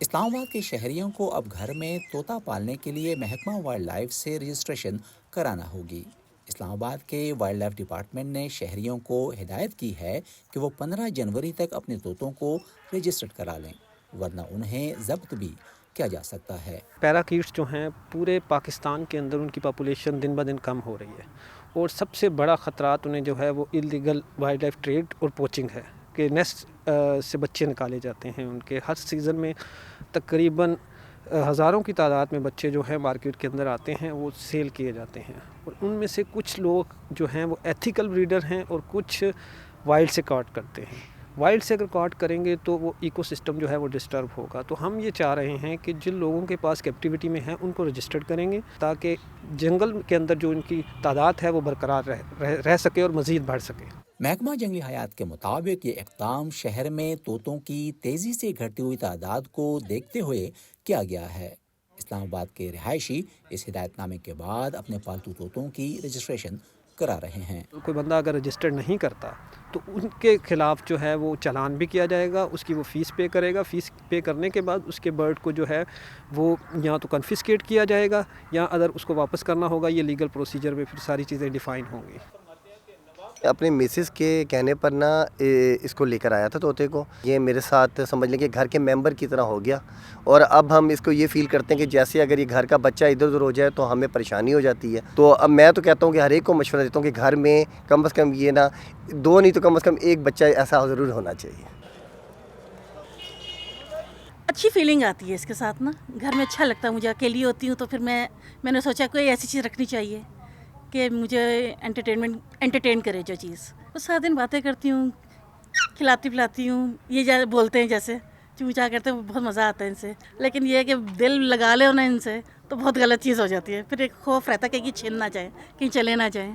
اسلام آباد کے شہریوں کو اب گھر میں طوطا پالنے کے لیے محکمہ وائلڈ لائف سے رجسٹریشن کرانا ہوگی۔ اسلام آباد کے وائلڈ لائف ڈپارٹمنٹ نے شہریوں کو ہدایت کی ہے کہ وہ 15 جنوری تک اپنے طوطوں کو رجسٹرڈ کرا لیں، ورنہ انہیں ضبط بھی کیا جا سکتا ہے۔ پیراکیٹس جو ہیں پورے پاکستان کے اندر ان کی پاپولیشن دن بہ دن کم ہو رہی ہے، اور سب سے بڑا خطرات انہیں جو ہے وہ اللیگل وائلڈ لائف ٹریڈ اور پوچنگ ہے کہ نیسٹ سے بچے نکالے جاتے ہیں۔ ان کے ہر سیزن میں تقریباً ہزاروں کی تعداد میں بچے جو ہیں مارکیٹ کے اندر آتے ہیں، وہ سیل کیے جاتے ہیں، اور ان میں سے کچھ لوگ جو ہیں وہ ایتھیکل بریڈر ہیں اور کچھ وائلڈ سے کاٹ کرتے ہیں۔ وائلڈ سے اگر کاٹ کریں گے تو وہ ایکو سسٹم جو ہے وہ ڈسٹرب ہوگا۔ تو ہم یہ چاہ رہے ہیں کہ جن لوگوں کے پاس کیپٹیوٹی میں ہیں ان کو رجسٹرڈ کریں گے، تاکہ جنگل کے اندر جو ان کی تعداد ہے وہ برقرار رہ سکے اور مزید بڑھ سکے۔ محکمہ جنگلی حیات کے مطابق یہ اقدام شہر میں طوطوں کی تیزی سے گھٹتی ہوئی تعداد کو دیکھتے ہوئے کیا گیا ہے۔ اسلام آباد کے رہائشی اس ہدایت نامے کے بعد اپنے پالتو طوطوں کی رجسٹریشن کرا رہے ہیں۔ کوئی بندہ اگر رجسٹرڈ نہیں کرتا تو ان کے خلاف جو ہے وہ چلان بھی کیا جائے گا، اس کی وہ فیس پے کرے گا۔ فیس پے کرنے کے بعد اس کے برڈ کو جو ہے وہ یا تو کنفسکیٹ کیا جائے گا، یا اگر اس کو واپس کرنا ہوگا، یہ لیگل پروسیجر میں پھر ساری چیزیں ڈیفائن ہوں گی۔ اپنے مسز کے کہنے پر نا اس کو لے کر آیا تھا طوطے کو۔ یہ میرے ساتھ سمجھ لیں کہ گھر کے ممبر کی طرح ہو گیا، اور اب ہم اس کو یہ فیل کرتے ہیں کہ جیسے اگر یہ گھر کا بچہ ادھر ادھر ہو جائے تو ہمیں پریشانی ہو جاتی ہے۔ تو اب میں تو کہتا ہوں کہ ہر ایک کو مشورہ دیتا ہوں کہ گھر میں کم از کم یہ نا 2 نہیں تو کم از کم 1 بچہ ایسا ضرور ہونا چاہیے۔ اچھی فیلنگ آتی ہے اس کے ساتھ نا، گھر میں اچھا لگتا ہے۔ مجھے اکیلی ہوتی ہوں تو پھر میں نے سوچا کوئی ایسی چیز رکھنی چاہیے کہ مجھے انٹرٹین کرے جو چیز۔ تو سارا دن باتیں کرتی ہوں، کھلاتی پلاتی ہوں، یہ بولتے ہیں جیسے چوچا کرتے ہیں، بہت مزہ آتا ہے ان سے۔ لیکن یہ ہے کہ دل لگا لے نا ان سے تو بہت غلط چیز ہو جاتی ہے، پھر ایک خوف رہتا ہے کہ یہ چھن نہ جائے، کہیں چلے نہ جائیں۔